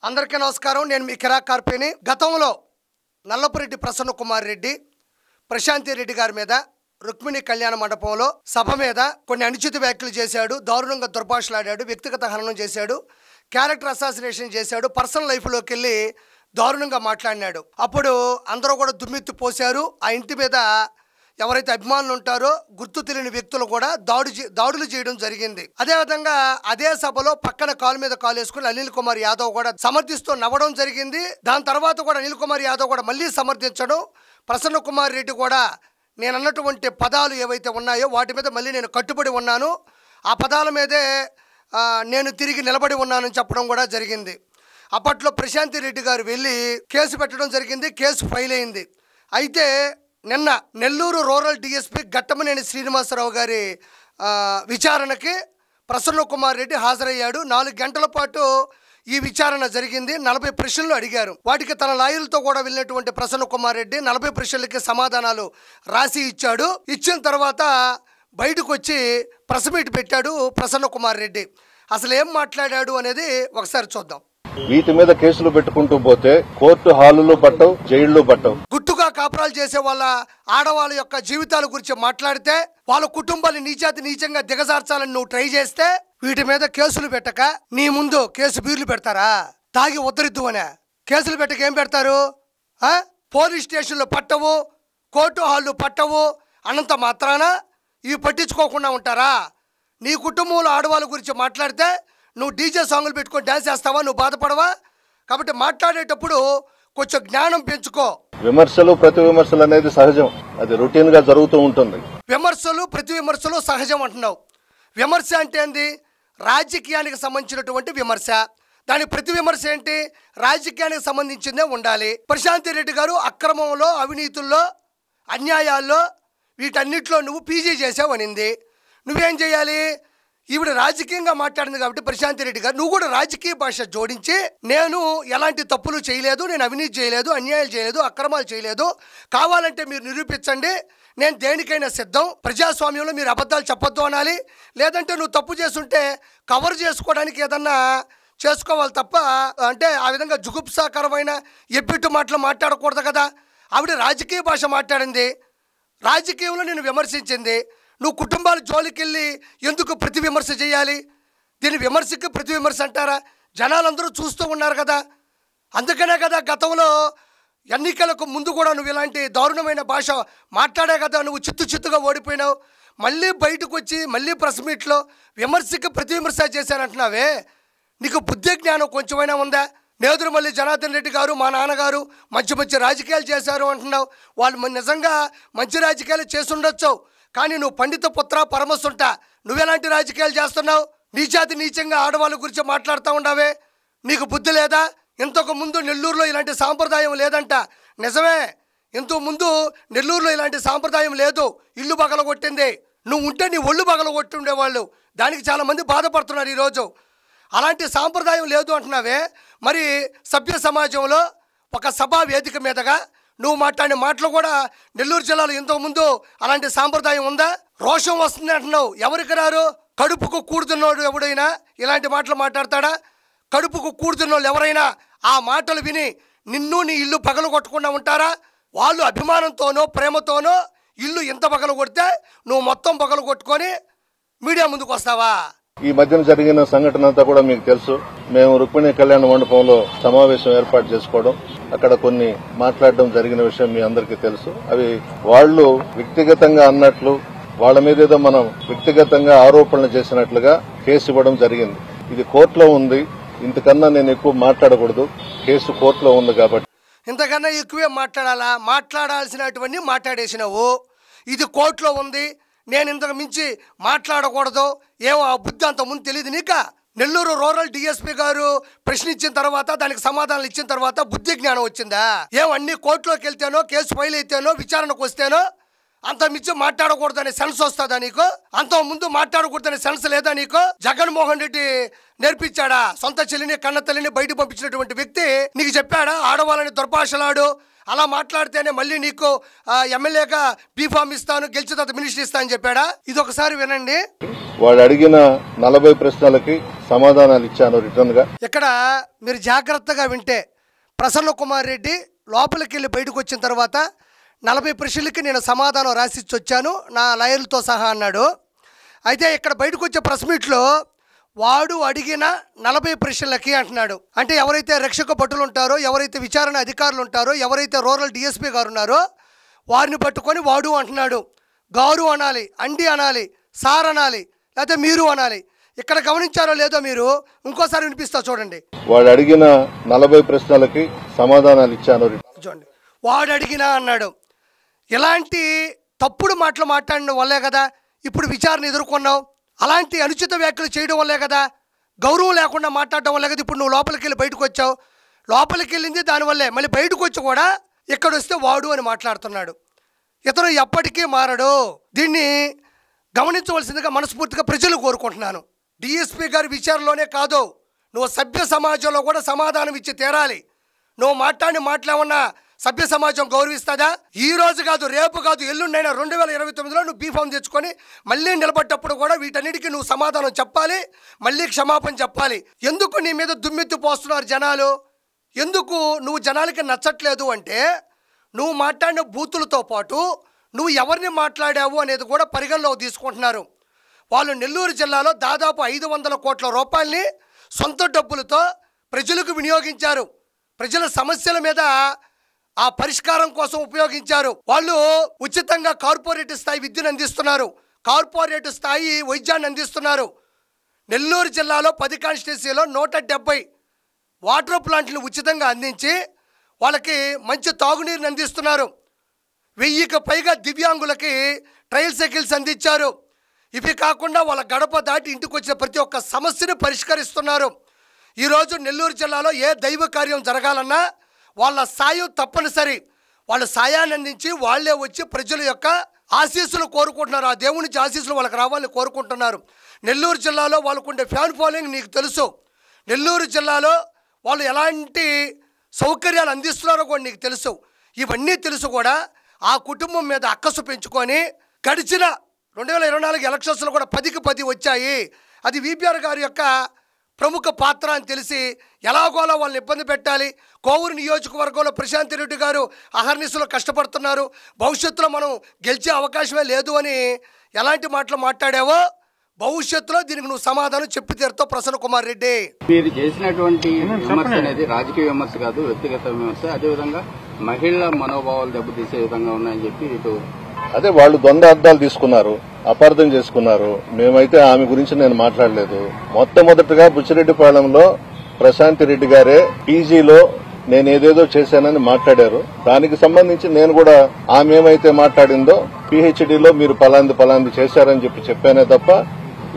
అందరికీ నమస్కారం. నేను మీ కిరా కార్పేని. గతంలో నల్లపురెడ్డి ప్రసన్న కుమార్ రెడ్డి ప్రశాంతి రెడ్డి గారి మీద రుక్మిణి కళ్యాణ మండపంలో సభ మీద కొన్ని అనుచిత వ్యాఖ్యలు చేశాడు, దారుణంగా దుర్భాషలాడాడు, వ్యక్తిగత హననం చేశాడు, క్యారెక్టర్ అసాసినేషన్ చేశాడు, పర్సనల్ లైఫ్లోకి వెళ్ళి దారుణంగా మాట్లాడినాడు. అప్పుడు అందరూ కూడా దుమ్మెత్తి పోశారు. ఆ ఇంటి మీద ఎవరైతే అభిమానులు ఉంటారో గుర్తు తెలియని వ్యక్తులు కూడా దాడులు చేయడం జరిగింది. అదేవిధంగా అదే సభలో పక్కన కాలు మీద కాలు వేసుకుని అనిల్ కుమార్ యాదవ్ కూడా సమర్థిస్తూ నవ్వడం జరిగింది. దాని తర్వాత కూడా అనిల్ కుమార్ యాదవ్ కూడా మళ్ళీ సమర్థించడం, ప్రసన్న కుమార్ రెడ్డి కూడా నేను అన్నటువంటి పదాలు ఏవైతే ఉన్నాయో వాటి మీద మళ్ళీ నేను కట్టుబడి ఉన్నాను, ఆ పదాల మీదే నేను తిరిగి నిలబడి ఉన్నానని చెప్పడం కూడా జరిగింది. అప్పట్లో ప్రశాంతి రెడ్డి గారు వెళ్ళి కేసు పెట్టడం జరిగింది. కేసు ఫైల్ అయింది. అయితే నిన్న నెల్లూరు రూరల్ డిఎస్పీ ఘట్టమనేని శ్రీనివాసరావు గారి విచారణకి ప్రసన్న కుమార్ రెడ్డి హాజరయ్యాడు. 4 గంటల పాటు ఈ విచారణ జరిగింది. 40 ప్రశ్నలు అడిగారు. వాటికి తన లాయర్లతో కూడా వెళ్ళినటువంటి ప్రసన్న కుమార్ రెడ్డి 40 ప్రశ్నలకి సమాధానాలు రాసి ఇచ్చాడు. ఇచ్చిన తర్వాత బయటకు వచ్చి ప్రెస్ మీట్ పెట్టాడు ప్రసన్న కుమార్ రెడ్డి. అసలు ఏం మాట్లాడాడు అనేది ఒకసారి చూద్దాం. వీటి మీద కేసులు పెట్టుకుంటూ పోతే కోర్టు హాలులో పట్టవు, జైళ్లు పట్టవు. గుట్టుగా కాపురాలు చేసే వాళ్ళ ఆడవాళ్ళ యొక్క జీవితాల గురించి మాట్లాడితే, వాళ్ళ కుటుంబాన్ని నీచంగా దిగజార్చాలని నువ్వు ట్రై చేస్తే వీటి మీద కేసులు పెట్టక నీ ముందు కేసు బీర్లు పెడతారా? తాగి ఉద్ధరిద్దు అనే కేసులు పెట్టక ఏం పెడతారు? పోలీస్ స్టేషన్లు పట్టవు, కోర్టు హాళ్ళు పట్టవు అన్నంత మాత్రాన ఇవి పట్టించుకోకుండా ఉంటారా? నీ కుటుంబంలో ఆడవాళ్ళ గురించి మాట్లాడితే నువ్వు డీజే సాంగులు పెట్టుకొని డ్యాన్స్ చేస్తావా? నువ్వు బాధపడవా? కాబట్టి మాట్లాడేటప్పుడు కొంచెం జ్ఞానం పెంచుకో. విమర్శలు ప్రతి విమర్శలు అనేది సహజం, అది రొటీన్ గా జరుగుతూ ఉంటుంది. విమర్శలు ప్రతి విమర్శలు సహజం అంటున్నావు. విమర్శ అంటే ఏంది? రాజకీయానికి సంబంధించినటువంటి విమర్శ. దాని ప్రతి విమర్శ ఏంటి? రాజకీయానికి సంబంధించిందే ఉండాలి. ప్రశాంతి రెడ్డి గారు అక్రమంలో, అవినీతుల్లో, అన్యాయాల్లో వీటన్నిటిలో నువ్వు పీజీ చేసావు అనింది. నువ్వేం చేయాలి? ఈవిడ రాజకీయంగా మాట్లాడింది కాబట్టి ప్రశాంతి రెడ్డి గారు నువ్వు కూడా రాజకీయ భాష జోడించి, నేను ఎలాంటి తప్పులు చేయలేదు, నేను అవినీతి చేయలేదు, అన్యాయాలు చేయలేదు, అక్రమాలు చేయలేదు, కావాలంటే మీరు నిరూపించండి, నేను దేనికైనా సిద్ధం, ప్రజాస్వామ్యంలో మీరు అబద్ధాలు చెప్పొద్దు అనాలి. లేదంటే నువ్వు తప్పు చేస్తుంటే కవర్ చేసుకోవడానికి ఏదన్నా చేసుకోవాలి తప్ప, అంటే ఆ విధంగా జుగుప్సాకరమైన ఎబ్బిట్టు మాటలు మాట్లాడకూడదు కదా. ఆవిడ రాజకీయ భాష మాట్లాడింది, రాజకీయంలో నేను విమర్శించింది. నువ్వు కుటుంబాల జోలికెళ్ళి ఎందుకు ప్రతి విమర్శ చేయాలి? దీని విమర్శకి ప్రతి విమర్శ అంటారా? జనాలందరూ చూస్తూ ఉన్నారు కదా. అందుకనే కదా గతంలో ఎన్నికలకు ముందు కూడా నువ్వు ఇలాంటి దారుణమైన భాష మాట్లాడే కదా నువ్వు చిత్తుగా ఓడిపోయినావు. మళ్ళీ బయటకు వచ్చి మళ్ళీ ప్రెస్ మీట్లో విమర్శకి ప్రతి విమర్శ చేశానంటున్నావే, నీకు బుద్ధి జ్ఞానం కొంచెమైనా ఉందా? నేదురుమల్లి జనార్దన్ రెడ్డి గారు మా నాన్నగారు మంచి రాజకీయాలు చేశారు అంటున్నావు. వాళ్ళు నిజంగా మంచి రాజకీయాలు చేసి ఉండొచ్చు, కానీ నువ్వు పండిత పుత్ర పరమసుంట, నువ్వెలాంటి రాజకీయాలు చేస్తున్నావు? నీచంగా ఆడవాళ్ళ గురించి మాట్లాడుతూ ఉండవే, నీకు బుద్ధి లేదా? ఇంతకు ముందు నెల్లూరులో ఇలాంటి సాంప్రదాయం లేదంట. నిజమే, ఇంతకు ముందు నెల్లూరులో ఇలాంటి సాంప్రదాయం లేదు. ఇల్లు పగలగొట్టింది. నువ్వు ఉంటే నీ ఒళ్ళు పగలగొట్టి ఉండేవాళ్ళు. దానికి చాలామంది బాధపడుతున్నారు ఈరోజు. అలాంటి సాంప్రదాయం లేదు అంటున్నావే. మరి సభ్య సమాజంలో ఒక సభా వేదిక మీదగా నువ్వు మాట్లాడిన మాటలు కూడా నెల్లూరు జిల్లాలో ఇంతకుముందు అలాంటి సాంప్రదాయం ఉందా? రోషం వస్తుంది అంటున్నావు. ఎవరికి రారు? కడుపుకు కూడుతున్నోడు ఎవడైనా ఇలాంటి మాటలు మాట్లాడతాడా? కడుపుకు కూడుతున్నోళ్ళు ఎవరైనా ఆ మాటలు విని నిన్ను నీ ఇల్లు పగలు కొట్టకుండా ఉంటారా? వాళ్ళు అభిమానంతోనో ప్రేమతోనో ఇల్లు ఇంత పగలు కొడితే నువ్వు మొత్తం పగలు కొట్టుకొని మీడియా ముందుకు వస్తావా? ఈ మధ్యన జరిగిన సంఘటన అంతా కూడా మీకు తెలుసు. మేము రుక్మిణి కళ్యాణ మండపంలో సమావేశం ఏర్పాటు చేసుకోవడం, అక్కడ కొన్ని మాట్లాడడం జరిగిన విషయం మీ అందరికీ తెలుసు. అవి వాళ్ళు వ్యక్తిగతంగా అన్నట్లు, వాళ్ళ మీద ఏదో మనం వ్యక్తిగతంగా ఆరోపణలు చేసినట్లుగా కేసు ఇవ్వడం జరిగింది. ఇది కోర్టులో ఉంది. ఇంతకన్నా నేను ఎక్కువ మాట్లాడకూడదు. కేసు కోర్టులో ఉంది కాబట్టి. ఇంతకన్నా ఎక్కువే మాట్లాడాలా? మాట్లాడాల్సినటువంటి మాట్లాడేసినావు. ఇది కోర్టులో ఉంది, నేను ఇంతకు మించి మాట్లాడకూడదు. ఏమో ఆ బుద్ధి అంత ముందు తెలియదు నీక? నెల్లూరు రూరల్ డిఎస్పీ గారు ప్రశ్నించిన తర్వాత దానికి సమాధానాలు ఇచ్చిన తర్వాత బుద్ధి జ్ఞానం వచ్చిందా? అన్ని కోర్టులోకి వెళ్తేనో, కేసు ఫైల్ అయితేనో, విచారణకు వస్తేనో అంత మించి మాట్లాడకూడదనే సెన్స్ వస్తుందా నీకు? అంత ముందు మాట్లాడకూడదనే సెన్స్ లేదా నీకు? జగన్మోహన్ రెడ్డి నేర్పించాడా? సొంత చెల్లిని కన్న తల్లిని బయట పంపించినటువంటి వ్యక్తి నీకు చెప్పాడా ఆడవాళ్ళని దుర్భాషలాడు, అలా మాట్లాడితేనే మళ్ళీ నీకు ఎమ్మెల్యేగా బీఫామ్ ఇస్తాను, గెలిచిన తర్వాత మినిస్టర్ ఇస్తా అని చెప్పాడా? ఇది ఒకసారి వినండి. వాడు అడిగిన 40 ప్రశ్నలకి సమాధానాలు ఇచ్చాను రిటర్న్ గా. ఇక్కడ మీరు జాగ్రత్తగా వింటే ప్రసన్న కుమార్ రెడ్డి లోపలికి వెళ్ళి బయటకు వచ్చిన తర్వాత 40 ప్రశ్నలకి నేను సమాధానం రాసిచ్చి వచ్చాను నా లాయర్లతో సహా అన్నాడు. అయితే ఇక్కడ బయటకు వచ్చే ప్రెస్ మీట్లో వాడు అడిగిన 40 ప్రశ్నలకి అంటున్నాడు. అంటే ఎవరైతే రక్షక భటులు ఉంటారో, ఎవరైతే విచారణ అధికారులు ఉంటారో, ఎవరైతే రూరల్ డిఎస్పీ గారు ఉన్నారో వారిని పట్టుకొని వాడు అంటున్నాడు. గారు అనాలి, అండి అనాలి, సార్ అనాలి, లేకపోతే మీరు అనాలి. ఇక్కడ గమనించారో లేదో మీరు, ఇంకోసారి వినిపిస్తా చూడండి. వాడు అడిగిన 40 ప్రశ్నలకి సమాధానాలు ఇచ్చాను. చూడండి, వాడు అడిగినా అన్నాడు. ఇలాంటి తప్పుడు మాటలు మాట్లాడడం వల్లే కదా ఇప్పుడు విచారణ ఎదుర్కొన్నావు. అలాంటి అనుచిత వ్యాఖ్యలు చేయడం వల్లే కదా, గౌరవం లేకుండా మాట్లాడడం వల్లే కదా ఇప్పుడు నువ్వు లోపలికి వెళ్ళి బయటకు వచ్చావు. లోపలికి వెళ్ళింది దానివల్లే. మళ్ళీ బయటకు వచ్చి కూడా ఇక్కడ వస్తే వాడు అని మాట్లాడుతున్నాడు. ఇతను ఎప్పటికీ మారడు. దీన్ని గమనించవలసిందిగా మనస్ఫూర్తిగా ప్రజలు కోరుకుంటున్నాను. డిఎస్పీ గారి విచారణలోనే కాదు, నువ్వు సభ్య సమాజంలో కూడా సమాధానం ఇచ్చి తీరాలి. నువ్వు మాట్లాడమన్నా సభ్య సమాజం గౌరవిస్తుందా? ఈ రోజు కాదు, రేపు కాదు, ఎల్లుండైనా 2029లో నువ్వు బీఫామ్ తెచ్చుకొని మళ్ళీ నిలబడ్డప్పుడు కూడా వీటన్నిటికీ నువ్వు సమాధానం చెప్పాలి, మళ్ళీ క్షమాపణ చెప్పాలి. ఎందుకు నీ మీద దుమ్మెత్తి పోస్తున్నారు జనాలు? ఎందుకు నువ్వు జనాలకి నచ్చట్లేదు అంటే, నువ్వు మాట్లాడిన బూతులతో పాటు నువ్వు ఎవరిని మాట్లాడావు అనేది కూడా పరిగణలోకి తీసుకుంటున్నారు. వాళ్ళు నెల్లూరు జిల్లాలో దాదాపు 500 కోట్ల రూపాయలని సొంత డబ్బులతో ప్రజలకు వినియోగించారు. ప్రజల సమస్యల మీద ఆ పరిష్కారం కోసం ఉపయోగించారు. వాళ్ళు ఉచితంగా కార్పొరేట్ స్థాయి విద్యను అందిస్తున్నారు, కార్పొరేట్ స్థాయి వైద్యాన్ని అందిస్తున్నారు. నెల్లూరు జిల్లాలో 10 కాన్స్టిట్యున్సీలో 170 వాటర్ ప్లాంట్లు ఉచితంగా అందించి వాళ్ళకి మంచి తాగునీరుని అందిస్తున్నారు. 1000కి పైగా దివ్యాంగులకి ట్రయల్ సైకిల్స్ అందించారు. ఇవి కాకుండా వాళ్ళ గడప దాటి ఇంటికి వచ్చిన ప్రతి ఒక్క సమస్యను పరిష్కరిస్తున్నారు. ఈరోజు నెల్లూరు జిల్లాలో ఏ దైవ కార్యం జరగాలన్నా వాళ్ళ సాయం తప్పనిసరి. వాళ్ళ సాయాన్ని అందించి వాళ్ళే వచ్చి ప్రజల యొక్క ఆశీస్సులు కోరుకుంటున్నారు. ఆ దేవుని నుంచి ఆశీస్సులు వాళ్ళకి రావాలని కోరుకుంటున్నారు. నెల్లూరు జిల్లాలో వాళ్ళకుండే ఫ్యాన్ ఫాలోయింగ్ నీకు తెలుసు. నెల్లూరు జిల్లాలో వాళ్ళు ఎలాంటి సౌకర్యాలు అందిస్తున్నారో కూడా నీకు తెలుసు. ఇవన్నీ తెలుసు కూడా ఆ కుటుంబం మీద అక్కసు పెంచుకొని గడిచిన 2024 ఎలక్షన్స్లో కూడా 10కి 10 వచ్చాయి. అది విపిఆర్ గారి యొక్క ప్రముఖ పాత్ర అని తెలిసి ఎలాగోలా వాళ్ళని ఇబ్బంది పెట్టాలి. కోవూరు నియోజకవర్గంలో ప్రశాంత్ రెడ్డి గారు అహర్నిశలో కష్టపడుతున్నారు, భవిష్యత్తులో మనం గెలిచే అవకాశమే లేదు అని ఎలాంటి మాటలు మాట్లాడావో భవిష్యత్తులో దీనికి నువ్వు సమాధానం చెప్పి తీరుతావు ప్రసన్న కుమార్ రెడ్డి. మీరు చేసినటువంటి విమర్శ అనేది రాజకీయ విమర్శ కాదు, వ్యక్తిగత విమర్శ. అదేవిధంగా మహిళల మనోభావాలు దెబ్బతీసే విధంగా ఉన్నాయని చెప్పి ఇటు అదే వాళ్ళు ద్వంద్వ అర్థాలు తీసుకున్నారు, అపార్థం చేసుకున్నారు. మేమైతే ఆమె గురించి నేను మాట్లాడలేదు. మొట్టమొదటిగా బుచ్చిరెడ్డిపాళెంలో ప్రశాంత్ రెడ్డి గారే పీజీలో నేను ఏదేదో చేశానని మాట్లాడారు. దానికి సంబంధించి నేను కూడా ఆమె ఏమైతే మాట్లాడిందో పిహెచ్డీలో మీరు పలాంది చేశారని చెప్పానే తప్ప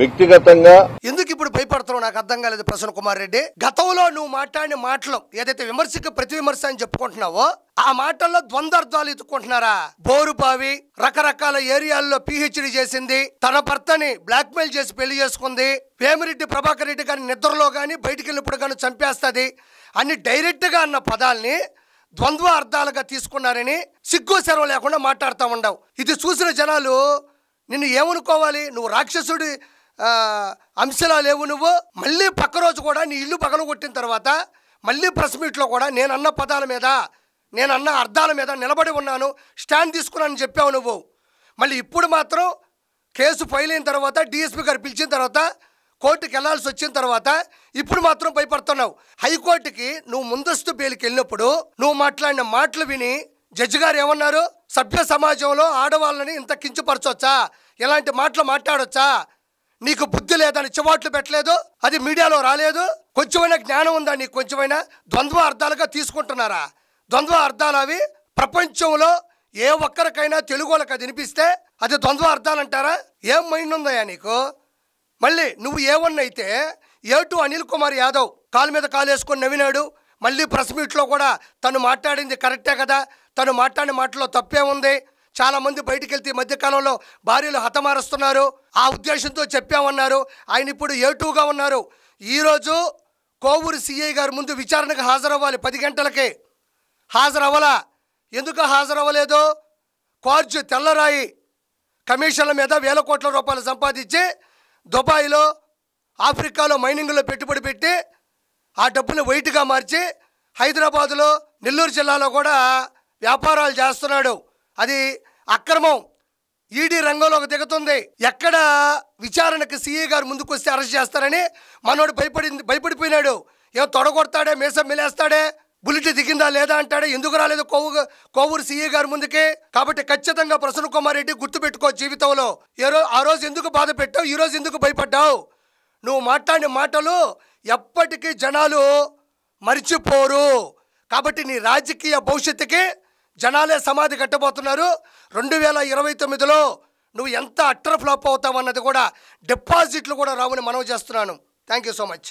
వ్యక్తిగతంగా ఎందుకు ఇప్పుడు భయపడుతున్నావు నాకు అర్థం కాలేదు ప్రసన్న కుమార్ రెడ్డి. గతంలో నువ్వు మాట్లాడిన మాటలు ఏదైతే విమర్శకు ప్రతి విమర్శ అని చెప్పుకుంటున్నావో ఆ మాటల్లో ద్వంద్వార్థాలు ఎత్తుకుంటున్నారా? బోరుబావి రకరకాల ఏరియాల్లో పిహెచ్డీ చేసింది, తన భర్తని బ్లాక్ మెయిల్ చేసి పెళ్లి చేసుకుంది, వేమిరెడ్డి ప్రభాకర్ రెడ్డి గారిని నిద్రలో గాని బయటికి వెళ్ళినప్పుడు గాని చంపేస్తుంది అని డైరెక్ట్ గా అన్న పదాలని ద్వంద్వ అర్థాలుగా తీసుకున్నారని సిగ్గు సెరవ లేకుండా మాట్లాడుతూ ఉండవు. ఇది చూసిన జనాలు నిన్ను ఏమనుకోవాలి? నువ్వు రాక్షసుడి అంశలా లేవు. నువ్వు మళ్ళీ పక్క రోజు కూడా నీ ఇల్లు పగలగొట్టిన తర్వాత మళ్ళీ ప్రెస్ మీట్లో కూడా నేనన్న పదాల మీద నేనన్న అర్థాల మీద నిలబడి ఉన్నాను, స్టాండ్ తీసుకున్నానని చెప్పావు నువ్వు. మళ్ళీ ఇప్పుడు మాత్రం కేసు ఫైల్ అయిన తర్వాత డిఎస్పీ గారు పిలిచిన తర్వాత కోర్టుకి వెళ్లాల్సి వచ్చిన తర్వాత ఇప్పుడు మాత్రం భయపడుతున్నావు. హైకోర్టుకి నువ్వు ముందస్తు బెయిల్కి వెళ్ళినప్పుడు నువ్వు మాట్లాడిన మాటలు విని జడ్జి గారు ఏమన్నారు? సభ్య సమాజంలో ఆడవాళ్ళని ఇంత కించపరచొచ్చా, ఇలాంటి మాటలు మాట్లాడొచ్చా, నీకు బుద్ధి లేదని చివాట్లు పెట్టలేదు, అది మీడియాలో రాలేదు, కొంచెమైనా జ్ఞానం ఉందా నీకు? కొంచెమైనా ద్వంద్వ అర్థాలుగా తీసుకుంటున్నారా? ద్వంద్వ అర్థాలు అవి ప్రపంచంలో ఏ ఒక్కరికైనా తెలుగు వాళ్ళకి అది వినిపిస్తే అది ద్వంద్వ అర్థాలు అంటారా? ఏం మైండ్ ఉందయ్యా నీకు? మళ్ళీ నువ్వు A1 అయితే A2 అనిల్ కుమార్ యాదవ్ కాలు మీద కాలు వేసుకొని నవ్వినాడు. మళ్ళీ ప్రెస్ మీట్లో కూడా తను మాట్లాడింది కరెక్టే కదా, తను మాట్లాడిన మాటలో తప్పే ఉంది, చాలా మంది బయటికి వెళ్తే ఈ మధ్యకాలంలో భార్యలు హతమారుస్తున్నారు, ఆ ఉద్దేశంతో చెప్పామన్నారు. ఆయన ఇప్పుడు A2గా ఉన్నారు. ఈరోజు కోవూరు సిఐ గారి ముందు విచారణకు హాజరవ్వాలి, 10 గంటలకే హాజరవ్వాలా. ఎందుకు హాజరవ్వలేదు? క్వార్జ్ తెల్లరాయి కమిషన్ల మీద వేల కోట్ల రూపాయలు సంపాదించి దుబాయ్లో ఆఫ్రికాలో మైనింగ్లో పెట్టుబడి పెట్టి ఆ డబ్బులు వైట్గా మార్చి హైదరాబాదులో నెల్లూరు జిల్లాలో కూడా వ్యాపారాలు చేస్తున్నాడు. అది అక్రమం. ఈడీ రంగంలోకి దిగుతుంది. ఎక్కడ విచారణకి సీఏ గారు ముందుకు వస్తే అరెస్ట్ చేస్తారని మనోడు భయపడిపోయినాడు. ఏం తొడగొడతాడే, మీసం మిలేస్తాడే, బుల్లెట్ దిగిందా లేదా అంటాడే. ఎందుకు రాలేదు కోవూరు సీఏ గారు ముందుకే? కాబట్టి ఖచ్చితంగా ప్రసన్న కుమార్ రెడ్డి గుర్తుపెట్టుకో జీవితంలో. ఆ రోజు ఎందుకు బాధ పెట్టావు, ఈ రోజు ఎందుకు భయపడ్డావు? నువ్వు మాట్లాడిన మాటలు ఎప్పటికీ జనాలు మర్చిపోరు. కాబట్టి నీ రాజకీయ భవిష్యత్తుకి జనాలే సమాధి కట్టబోతున్నారు. 2029లో నువ్వు ఎంత అట్టర్ ఫ్లాప్ అవుతావు అన్నది కూడా, డిపాజిట్లు కూడా రావని మనవి చేస్తున్నాను. Thank you so much.